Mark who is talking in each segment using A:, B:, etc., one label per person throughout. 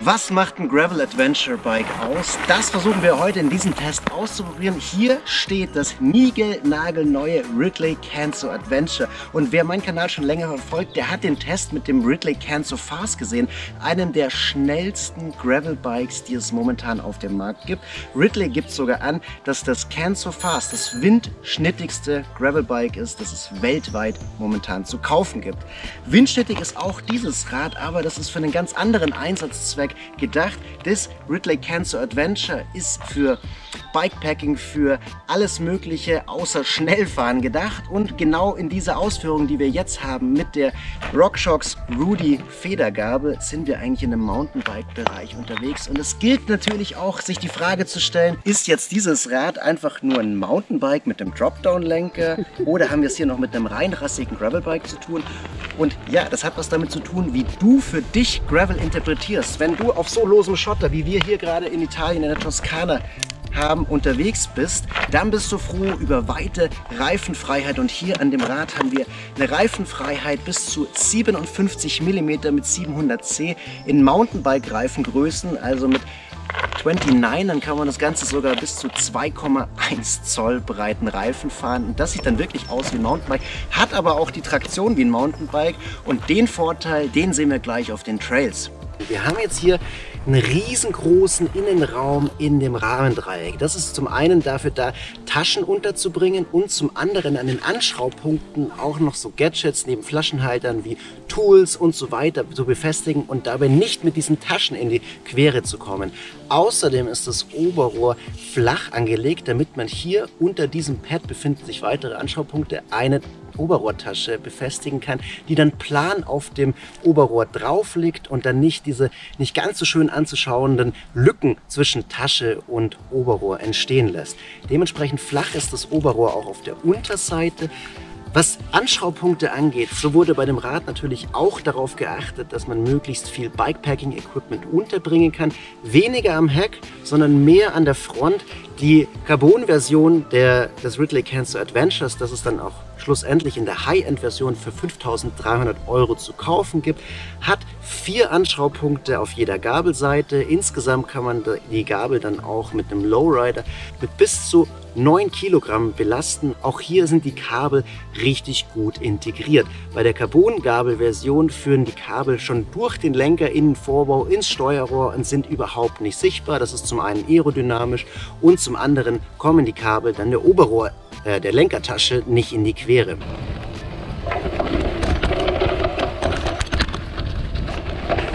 A: Was macht ein Gravel Adventure Bike aus? Das versuchen wir heute in diesem Test auszuprobieren. Hier steht das niegelnagelneue Ridley Canso Adventure. Und wer meinen Kanal schon länger verfolgt, der hat den Test mit dem Ridley Canso Fast gesehen. Einem der schnellsten Gravel Bikes, die es momentan auf dem Markt gibt. Ridley gibt sogar an, dass das Canso Fast das windschnittigste Gravel Bike ist, das es weltweit momentan zu kaufen gibt. Windschnittig ist auch dieses Rad, aber das ist für einen ganz anderen Einsatzzweck gedacht. Das Ridley Canso Adventure ist für Bikepacking, für alles Mögliche außer Schnellfahren gedacht, und genau in dieser Ausführung, die wir jetzt haben mit der RockShox Rudy Federgabel, sind wir eigentlich in einem Mountainbike-Bereich unterwegs. Und es gilt natürlich auch, sich die Frage zu stellen, ist jetzt dieses Rad einfach nur ein Mountainbike mit einem Dropdown-Lenker oder haben wir es hier noch mit einem reinrassigen Gravelbike zu tun? Und ja, das hat was damit zu tun, wie du für dich Gravel interpretierst. Wenn du auf so losem Schotter, wie wir hier gerade in Italien in der Toskana haben, unterwegs bist, dann bist du froh über weite Reifenfreiheit. Und hier an dem Rad haben wir eine Reifenfreiheit bis zu 57 mm mit 700C in Mountainbike-Reifengrößen, also mit 29, dann kann man das Ganze sogar bis zu 2,1 Zoll breiten Reifen fahren. Und das sieht dann wirklich aus wie ein Mountainbike, hat aber auch die Traktion wie ein Mountainbike, und den Vorteil, den sehen wir gleich auf den Trails. Wir haben jetzt hier einen riesengroßen Innenraum in dem Rahmendreieck. Das ist zum einen dafür da, Taschen unterzubringen, und zum anderen an den Anschraubpunkten auch noch so Gadgets neben Flaschenhaltern wie Tools und so weiter zu befestigen und dabei nicht mit diesen Taschen in die Quere zu kommen. Außerdem ist das Oberrohr flach angelegt, damit man hier unter diesem Pad befinden sich weitere Anschraubpunkte, eine Oberrohrtasche befestigen kann, die dann plan auf dem Oberrohr drauf liegt und dann nicht diese nicht ganz so schön anzuschauenden Lücken zwischen Tasche und Oberrohr entstehen lässt. Dementsprechend flach ist das Oberrohr auch auf der Unterseite. Was Anschraubpunkte angeht, so wurde bei dem Rad natürlich auch darauf geachtet, dass man möglichst viel Bikepacking-Equipment unterbringen kann. Weniger am Heck, sondern mehr an der Front. Die Carbon-Version des Ridley Canso Adventures, das es dann auch schlussendlich in der High-End-Version für 5.300 € zu kaufen gibt, hat 4 Anschraubpunkte auf jeder Gabelseite. Insgesamt kann man die Gabel dann auch mit einem Lowrider mit bis zu 9 Kilogramm belasten. Auch hier sind die Kabel richtig gut integriert. Bei der Carbon-Gabel-Version führen die Kabel schon durch den Lenker in den Vorbau ins Steuerrohr und sind überhaupt nicht sichtbar. Das ist zum einen aerodynamisch und zum anderen kommen die Kabel dann der Oberrohr der Lenkertasche nicht in die Quere.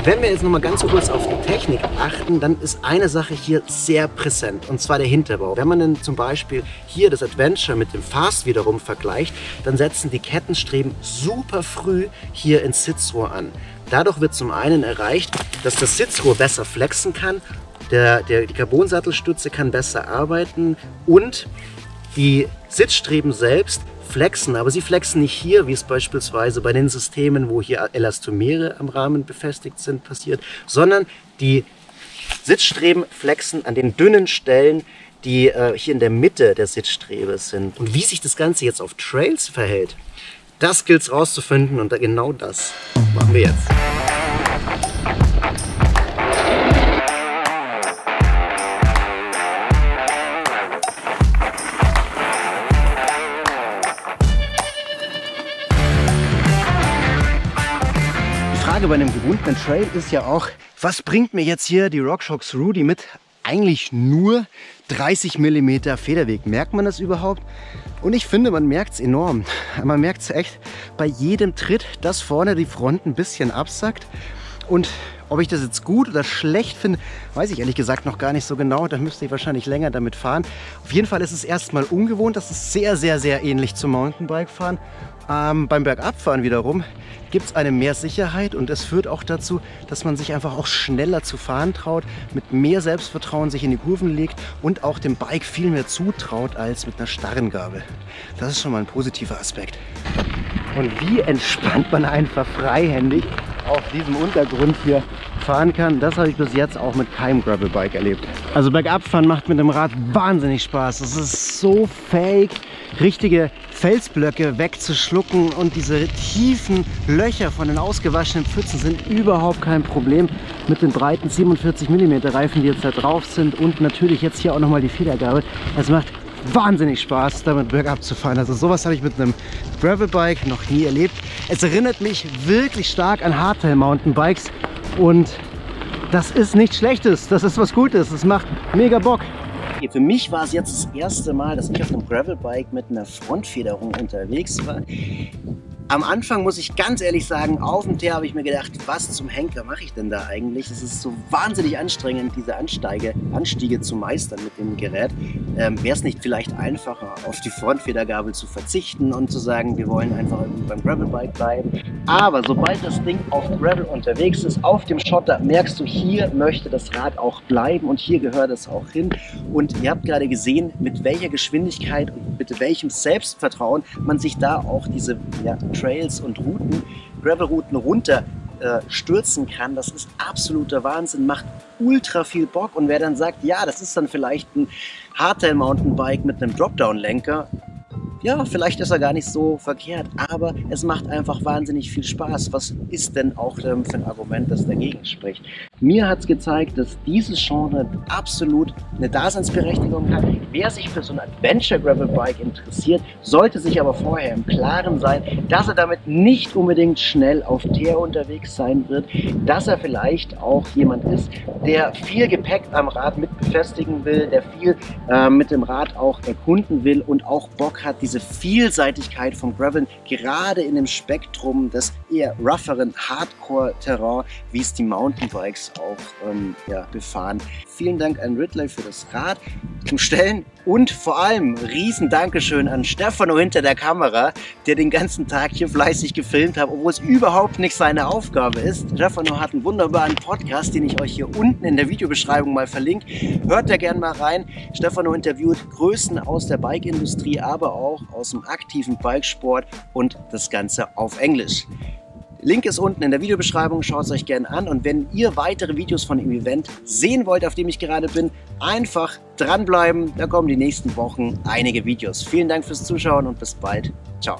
A: Wenn wir jetzt noch mal ganz kurz auf die Technik achten, dann ist eine Sache hier sehr präsent, und zwar der Hinterbau. Wenn man dann zum Beispiel hier das Adventure mit dem Fast wiederum vergleicht, dann setzen die Kettenstreben super früh hier ins Sitzrohr an. Dadurch wird zum einen erreicht, dass das Sitzrohr besser flexen kann, die Carbon-Sattelstütze kann besser arbeiten und die Sitzstreben selbst flexen, aber sie flexen nicht hier, wie es beispielsweise bei den Systemen, wo hier Elastomere am Rahmen befestigt sind, passiert, sondern die Sitzstreben flexen an den dünnen Stellen, die hier in der Mitte der Sitzstrebe sind. Und wie sich das Ganze jetzt auf Trails verhält, das gilt es rauszufinden, und genau das machen wir jetzt. Bei einem gebundenen Trail ist ja auch, was bringt mir jetzt hier die RockShox Rudy mit eigentlich nur 30 mm Federweg? Merkt man das überhaupt? Und ich finde, man merkt es enorm. Man merkt es echt bei jedem Tritt, dass vorne die Front ein bisschen absackt. Und ob ich das jetzt gut oder schlecht finde, weiß ich ehrlich gesagt noch gar nicht so genau. Da müsste ich wahrscheinlich länger damit fahren. Auf jeden Fall ist es erstmal ungewohnt. Das ist sehr, sehr, sehr ähnlich zum Mountainbike-Fahren. Beim Bergabfahren wiederum gibt es eine mehr Sicherheit, und es führt auch dazu, dass man sich einfach auch schneller zu fahren traut, mit mehr Selbstvertrauen sich in die Kurven legt und auch dem Bike viel mehr zutraut als mit einer starren Gabel. Das ist schon mal ein positiver Aspekt. Und wie entspannt man einfach freihändig auf diesem Untergrund hier fahren kann. Das habe ich bis jetzt auch mit keinem Gravelbike erlebt. Also bergab fahren macht mit dem Rad wahnsinnig Spaß. Es ist so fähig, richtige Felsblöcke wegzuschlucken, und diese tiefen Löcher von den ausgewaschenen Pfützen sind überhaupt kein Problem mit den breiten 47 mm Reifen, die jetzt da drauf sind, und natürlich jetzt hier auch nochmal die Federgabe. Es macht wahnsinnig Spaß, damit bergab zu fahren. Also sowas habe ich mit einem Gravelbike noch nie erlebt. Es erinnert mich wirklich stark an Hardtail-Mountainbikes, und das ist nichts Schlechtes, das ist was Gutes, es macht mega Bock. Für mich war es jetzt das erste Mal, dass ich auf einem Gravelbike mit einer Frontfederung unterwegs war. Am Anfang muss ich ganz ehrlich sagen, auf dem Teer habe ich mir gedacht, was zum Henker mache ich denn da eigentlich? Es ist so wahnsinnig anstrengend, diese Anstiege zu meistern mit dem Gerät. Wäre es nicht vielleicht einfacher, auf die Frontfedergabel zu verzichten und zu sagen, wir wollen einfach irgendwie beim Gravelbike bleiben? Aber sobald das Ding auf Gravel unterwegs ist, auf dem Schotter, merkst du, hier möchte das Rad auch bleiben und hier gehört es auch hin. Und ihr habt gerade gesehen, mit welcher Geschwindigkeit und mit welchem Selbstvertrauen man sich da auch diese Trails und Routen, Gravelrouten runter stürzen kann. Das ist absoluter Wahnsinn, macht ultra viel Bock. Und wer dann sagt, ja, das ist dann vielleicht ein Hardtail-Mountainbike mit einem Dropdown-Lenker, ja, vielleicht ist er gar nicht so verkehrt, aber es macht einfach wahnsinnig viel Spaß. Was ist denn auch für ein Argument, das dagegen spricht? Mir hat es gezeigt, dass dieses Genre absolut eine Daseinsberechtigung hat. Wer sich für so ein Adventure-Gravelbike interessiert, sollte sich aber vorher im Klaren sein, dass er damit nicht unbedingt schnell auf Teer unterwegs sein wird, dass er vielleicht auch jemand ist, der viel Gepäck am Rad mit befestigen will, der viel mit dem Rad auch erkunden will und auch Bock hat, diese Vielseitigkeit vom Graveln, gerade in dem Spektrum des eher rougheren Hardcore-Terrain, wie es die Mountainbikes auch befahren. Vielen Dank an Ridley für das Rad zum Stellen und vor allem riesen Dankeschön an Stefano hinter der Kamera, der den ganzen Tag hier fleißig gefilmt hat, obwohl es überhaupt nicht seine Aufgabe ist. Stefano hat einen wunderbaren Podcast, den ich euch hier unten in der Videobeschreibung mal verlinke. Hört da gerne mal rein. Stefano interviewt Größen aus der Bike-Industrie, aber auch aus dem aktiven Bikesport, und das Ganze auf Englisch. Link ist unten in der Videobeschreibung, schaut es euch gerne an, und wenn ihr weitere Videos von dem Event sehen wollt, auf dem ich gerade bin, einfach dranbleiben, da kommen die nächsten Wochen einige Videos. Vielen Dank fürs Zuschauen und bis bald. Ciao.